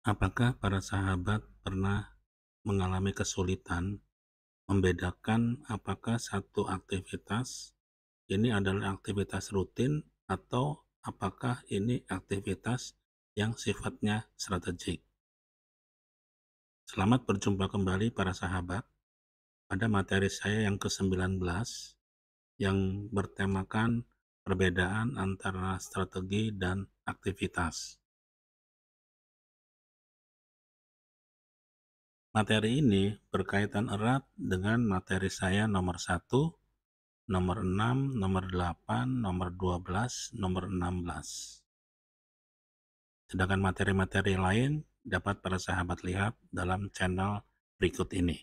Apakah para sahabat pernah mengalami kesulitan membedakan apakah satu aktivitas ini adalah aktivitas rutin atau apakah ini aktivitas yang sifatnya strategik? Selamat berjumpa kembali para sahabat pada materi saya yang ke-19 yang bertemakan perbedaan antara strategi dan aktivitas. Materi ini berkaitan erat dengan materi saya nomor 1, nomor 6, nomor 8, nomor 12, nomor 16. Sedangkan materi-materi lain dapat para sahabat lihat dalam channel berikut ini.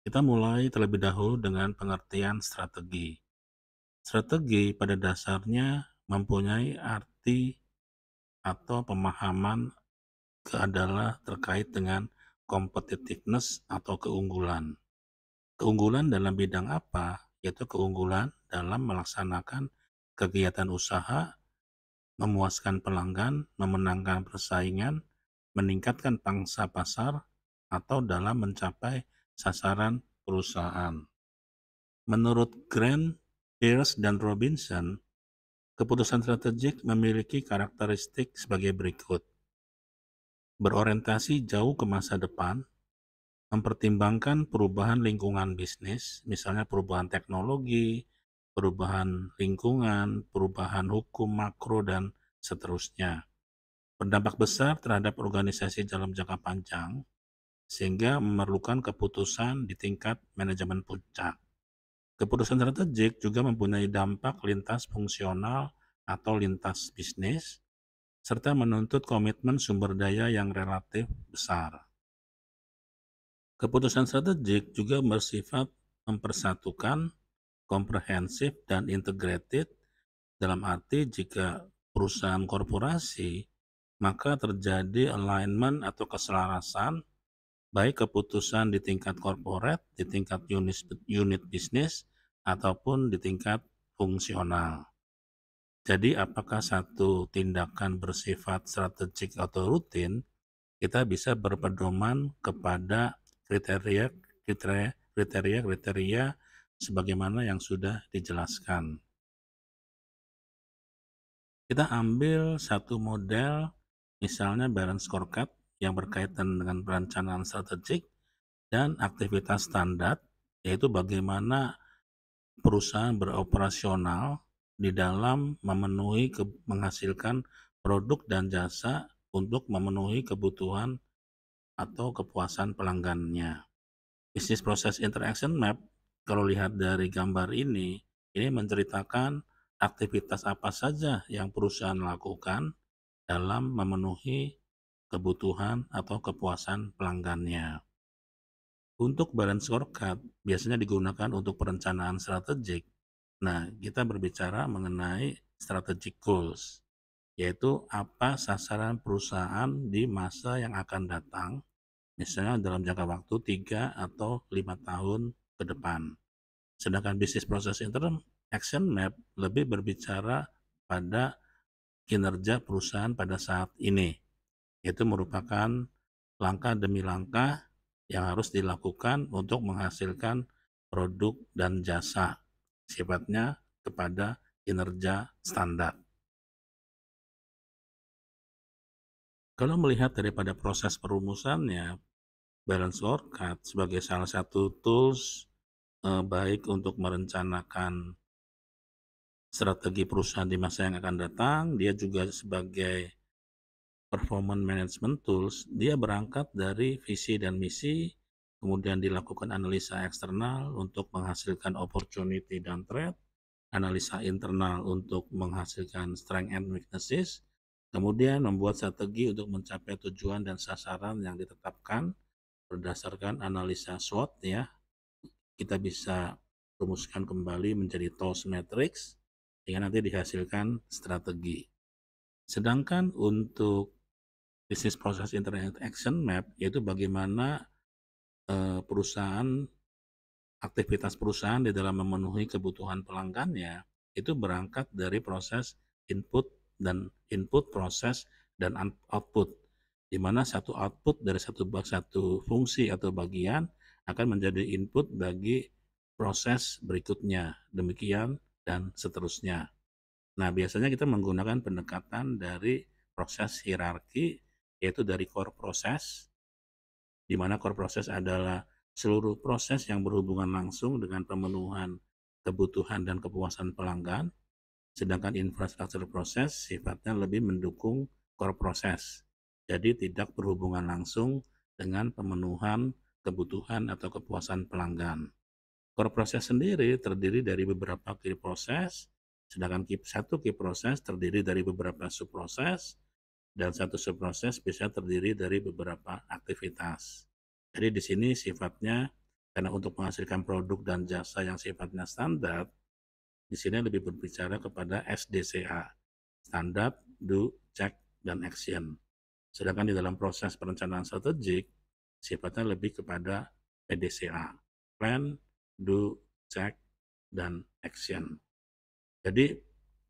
Kita mulai terlebih dahulu dengan pengertian strategi. Strategi pada dasarnya mempunyai arti atau pemahaman adalah terkait dengan competitiveness atau keunggulan. Keunggulan dalam bidang apa? Yaitu keunggulan dalam melaksanakan kegiatan usaha, memuaskan pelanggan, memenangkan persaingan, meningkatkan pangsa pasar, atau dalam mencapai sasaran perusahaan. Menurut Grant, Pearce, dan Robinson, keputusan strategik memiliki karakteristik sebagai berikut. Berorientasi jauh ke masa depan, mempertimbangkan perubahan lingkungan bisnis, misalnya perubahan teknologi, perubahan lingkungan, perubahan hukum makro, dan seterusnya. Berdampak besar terhadap organisasi dalam jangka panjang, sehingga memerlukan keputusan di tingkat manajemen puncak. Keputusan strategik juga mempunyai dampak lintas fungsional atau lintas bisnis, serta menuntut komitmen sumber daya yang relatif besar. Keputusan strategik juga bersifat mempersatukan, komprehensif, dan integrated, dalam arti jika perusahaan korporasi, maka terjadi alignment atau keselarasan, baik keputusan di tingkat corporate, di tingkat unit bisnis, ataupun di tingkat fungsional. Jadi apakah satu tindakan bersifat strategik atau rutin, kita bisa berpedoman kepada kriteria sebagaimana yang sudah dijelaskan. Kita ambil satu model, misalnya balance scorecard yang berkaitan dengan perencanaan strategik dan aktivitas standar, yaitu bagaimana perusahaan beroperasional di dalam menghasilkan produk dan jasa untuk memenuhi kebutuhan atau kepuasan pelanggannya. Business Process Interaction Map, kalau lihat dari gambar ini menceritakan aktivitas apa saja yang perusahaan lakukan dalam memenuhi kebutuhan atau kepuasan pelanggannya. Untuk balance scorecard biasanya digunakan untuk perencanaan strategik. Nah, kita berbicara mengenai strategic goals, yaitu apa sasaran perusahaan di masa yang akan datang, misalnya dalam jangka waktu 3 atau 5 tahun ke depan. Sedangkan Business Process Interaction Map lebih berbicara pada kinerja perusahaan pada saat ini, yaitu merupakan langkah demi langkah yang harus dilakukan untuk menghasilkan produk dan jasa, sifatnya kepada kinerja standar. Kalau melihat daripada proses perumusannya, balance scorecard sebagai salah satu tools baik untuk merencanakan strategi perusahaan di masa yang akan datang, dia juga sebagai performance management tools, dia berangkat dari visi dan misi, kemudian dilakukan analisa eksternal untuk menghasilkan opportunity dan threat, analisa internal untuk menghasilkan strength and weaknesses, kemudian membuat strategi untuk mencapai tujuan dan sasaran yang ditetapkan berdasarkan analisa SWOT ya. Kita bisa rumuskan kembali menjadi TOS matrix sehingga nanti dihasilkan strategi. Sedangkan untuk Business Process Interaction Map yaitu bagaimana aktivitas perusahaan di dalam memenuhi kebutuhan pelanggannya itu berangkat dari proses input proses dan output, di mana satu output dari satu fungsi atau bagian akan menjadi input bagi proses berikutnya, demikian dan seterusnya. Nah, biasanya kita menggunakan pendekatan dari proses hierarki, yaitu dari core proses, di mana core proses adalah seluruh proses yang berhubungan langsung dengan pemenuhan kebutuhan dan kepuasan pelanggan, sedangkan infrastruktur proses sifatnya lebih mendukung core proses. Jadi tidak berhubungan langsung dengan pemenuhan kebutuhan atau kepuasan pelanggan. Core proses sendiri terdiri dari beberapa key proses, sedangkan satu key proses terdiri dari beberapa subproses, dan satu subproses bisa terdiri dari beberapa aktivitas. Jadi di sini sifatnya, karena untuk menghasilkan produk dan jasa yang sifatnya standar, di sini lebih berbicara kepada SDCA, Standard, Do, Check, dan Action. Sedangkan di dalam proses perencanaan strategik, sifatnya lebih kepada PDCA, Plan, Do, Check, dan Action. Jadi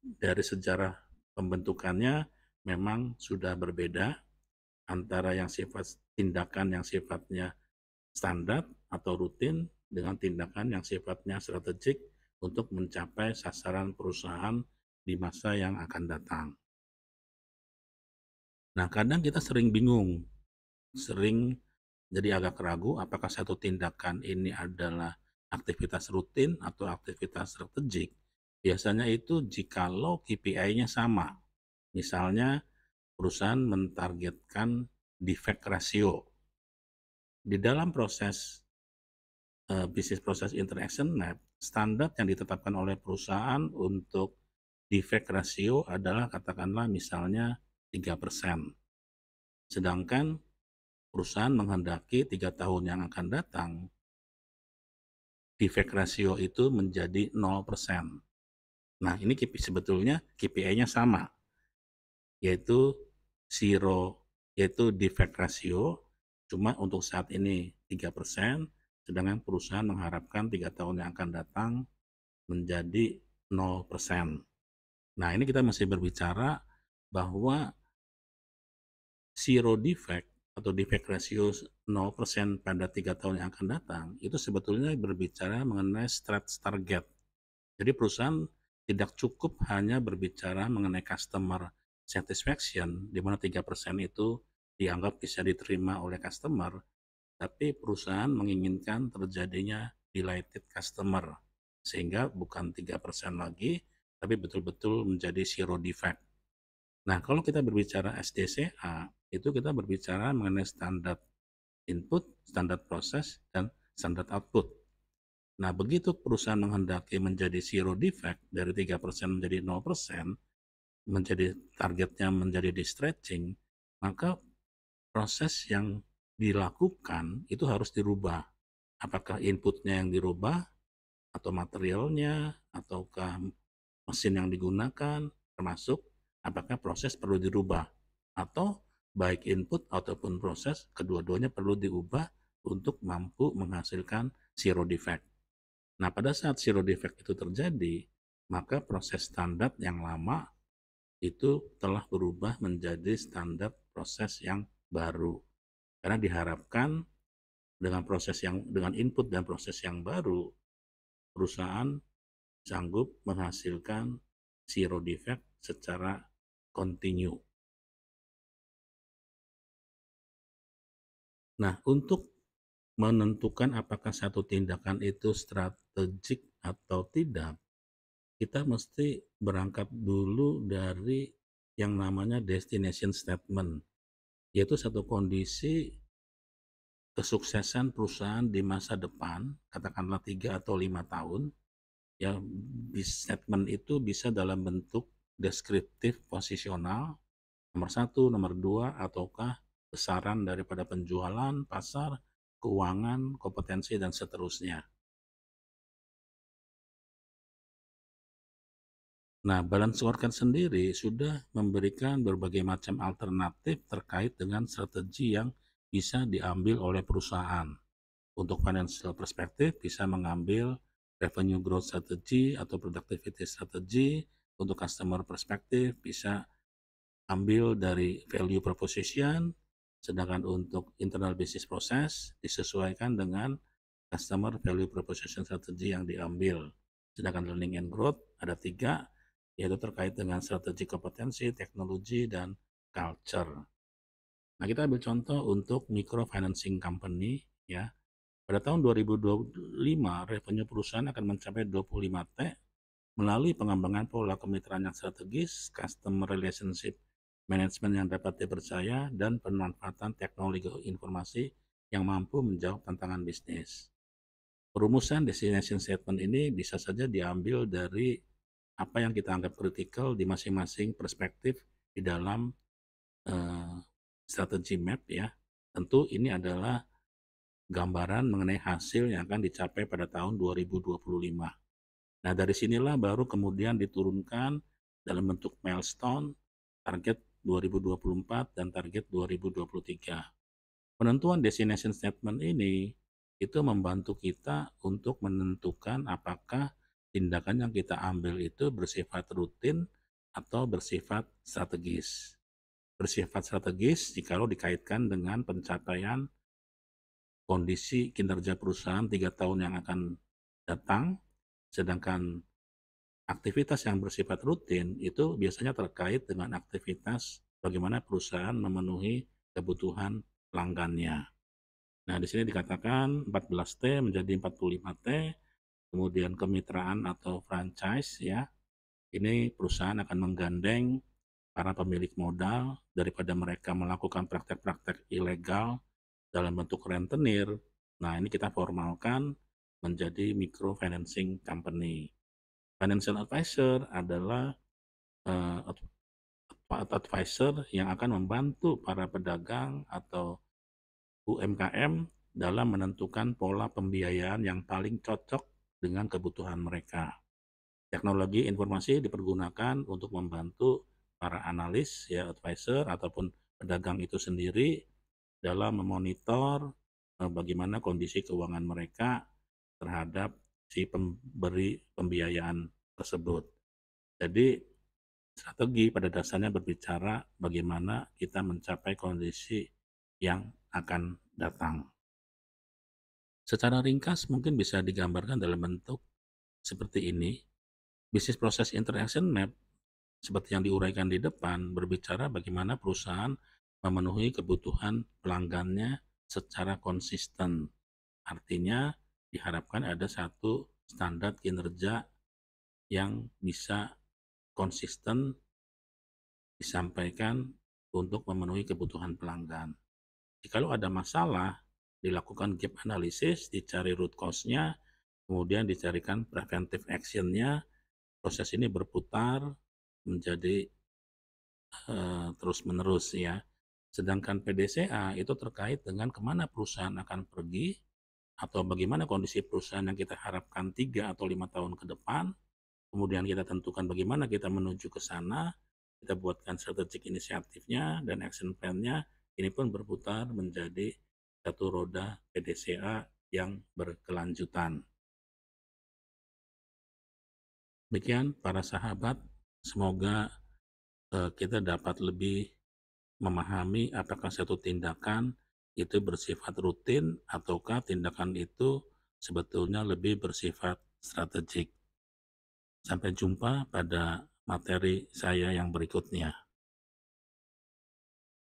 dari sejarah pembentukannya memang sudah berbeda antara yang sifat tindakan yang sifatnya standar atau rutin dengan tindakan yang sifatnya strategik untuk mencapai sasaran perusahaan di masa yang akan datang. Nah, kadang kita sering bingung, sering jadi agak ragu apakah satu tindakan ini adalah aktivitas rutin atau aktivitas strategik. Biasanya itu jikalau KPI-nya sama. Misalnya perusahaan mentargetkan defect ratio. Di dalam proses Business Process Interaction Map, standar yang ditetapkan oleh perusahaan untuk defect ratio adalah katakanlah misalnya 3%. Sedangkan perusahaan menghendaki 3 tahun yang akan datang, defect ratio itu menjadi 0%. Nah, ini sebetulnya KPI-nya sama, yaitu defect ratio, cuma untuk saat ini 3%, sedangkan perusahaan mengharapkan 3 tahun yang akan datang menjadi 0%. Nah, ini kita masih berbicara bahwa zero defect atau defect ratio 0% pada 3 tahun yang akan datang, itu sebetulnya berbicara mengenai stretch target. Jadi perusahaan tidak cukup hanya berbicara mengenai customer satisfaction, di mana 3% itu dianggap bisa diterima oleh customer, tapi perusahaan menginginkan terjadinya delighted customer, sehingga bukan 3% lagi, tapi betul-betul menjadi zero defect. Nah, kalau kita berbicara SDCA, itu kita berbicara mengenai standar input, standar proses, dan standar output. Nah, begitu perusahaan menghendaki menjadi zero defect dari 3% menjadi 0%, menjadi targetnya menjadi di stretching, maka proses yang dilakukan itu harus dirubah. Apakah inputnya yang dirubah, atau materialnya, ataukah mesin yang digunakan, termasuk apakah proses perlu dirubah, atau baik input ataupun proses, kedua-duanya perlu diubah untuk mampu menghasilkan zero defect. Nah, pada saat zero defect itu terjadi, maka proses standar yang lama itu telah berubah menjadi standar proses yang baru. Karena diharapkan dengan input dan proses yang baru, perusahaan sanggup menghasilkan zero defect secara kontinu. Nah, untuk menentukan apakah satu tindakan itu strategik atau tidak, kita mesti berangkat dulu dari yang namanya destination statement, yaitu satu kondisi kesuksesan perusahaan di masa depan, katakanlah 3 atau 5 tahun, ya statement itu bisa dalam bentuk deskriptif posisional, nomor 1, nomor 2, ataukah besaran daripada penjualan, pasar, keuangan, kompetensi, dan seterusnya. Nah, balance scorecard sendiri sudah memberikan berbagai macam alternatif terkait dengan strategi yang bisa diambil oleh perusahaan. Untuk financial perspektif bisa mengambil revenue growth strategy atau productivity strategy. Untuk customer perspektif bisa ambil dari value proposition, sedangkan untuk internal business process disesuaikan dengan customer value proposition strategy yang diambil. Sedangkan learning and growth ada 3, yaitu terkait dengan strategi kompetensi, teknologi, dan culture. Nah, kita ambil contoh untuk microfinancing company ya. Pada tahun 2025, revenue perusahaan akan mencapai 25 T melalui pengembangan pola kemitraan yang strategis, customer relationship management yang dapat dipercaya, dan pemanfaatan teknologi informasi yang mampu menjawab tantangan bisnis. Perumusan destination statement ini bisa saja diambil dari apa yang kita anggap kritikal di masing-masing perspektif di dalam eh, strategi map ya. Tentu ini adalah gambaran mengenai hasil yang akan dicapai pada tahun 2025. Nah, dari sinilah baru kemudian diturunkan dalam bentuk milestone, target 2024 dan target 2023. Penentuan destination statement ini itu membantu kita untuk menentukan apakah tindakan yang kita ambil itu bersifat rutin atau bersifat strategis. Bersifat strategis jikalau dikaitkan dengan pencapaian kondisi kinerja perusahaan 3 tahun yang akan datang, sedangkan aktivitas yang bersifat rutin itu biasanya terkait dengan aktivitas bagaimana perusahaan memenuhi kebutuhan pelanggannya. Nah, di sini dikatakan 14T menjadi 45T, kemudian kemitraan atau franchise ya. Ini perusahaan akan menggandeng para pemilik modal daripada mereka melakukan praktek-praktek ilegal dalam bentuk rentenir. Nah, ini kita formalkan menjadi microfinancing company. Financial advisor adalah uh, advisor yang akan membantu para pedagang atau UMKM dalam menentukan pola pembiayaan yang paling cocok dengan kebutuhan mereka. Teknologi informasi dipergunakan untuk membantu para analis, ya advisor ataupun pedagang itu sendiri dalam memonitor bagaimana kondisi keuangan mereka terhadap si pemberi pembiayaan tersebut. Jadi strategi pada dasarnya berbicara bagaimana kita mencapai kondisi yang akan datang. Secara ringkas mungkin bisa digambarkan dalam bentuk seperti ini. Business Process Interaction Map seperti yang diuraikan di depan berbicara bagaimana perusahaan memenuhi kebutuhan pelanggannya secara konsisten. Artinya diharapkan ada satu standar kinerja yang bisa konsisten disampaikan untuk memenuhi kebutuhan pelanggan. Jikalau ada masalah, dilakukan gap analysis, dicari root cause-nya, kemudian dicarikan preventive action-nya. Proses ini berputar menjadi terus-menerus ya. Sedangkan PDCA itu terkait dengan kemana perusahaan akan pergi atau bagaimana kondisi perusahaan yang kita harapkan 3 atau 5 tahun ke depan. Kemudian kita tentukan bagaimana kita menuju ke sana, kita buatkan strategic inisiatifnya dan action plan-nya. Ini pun berputar menjadi satu roda PDCA yang berkelanjutan. Demikian para sahabat, semoga kita dapat lebih memahami apakah satu tindakan itu bersifat rutin ataukah tindakan itu sebetulnya lebih bersifat strategik. Sampai jumpa pada materi saya yang berikutnya.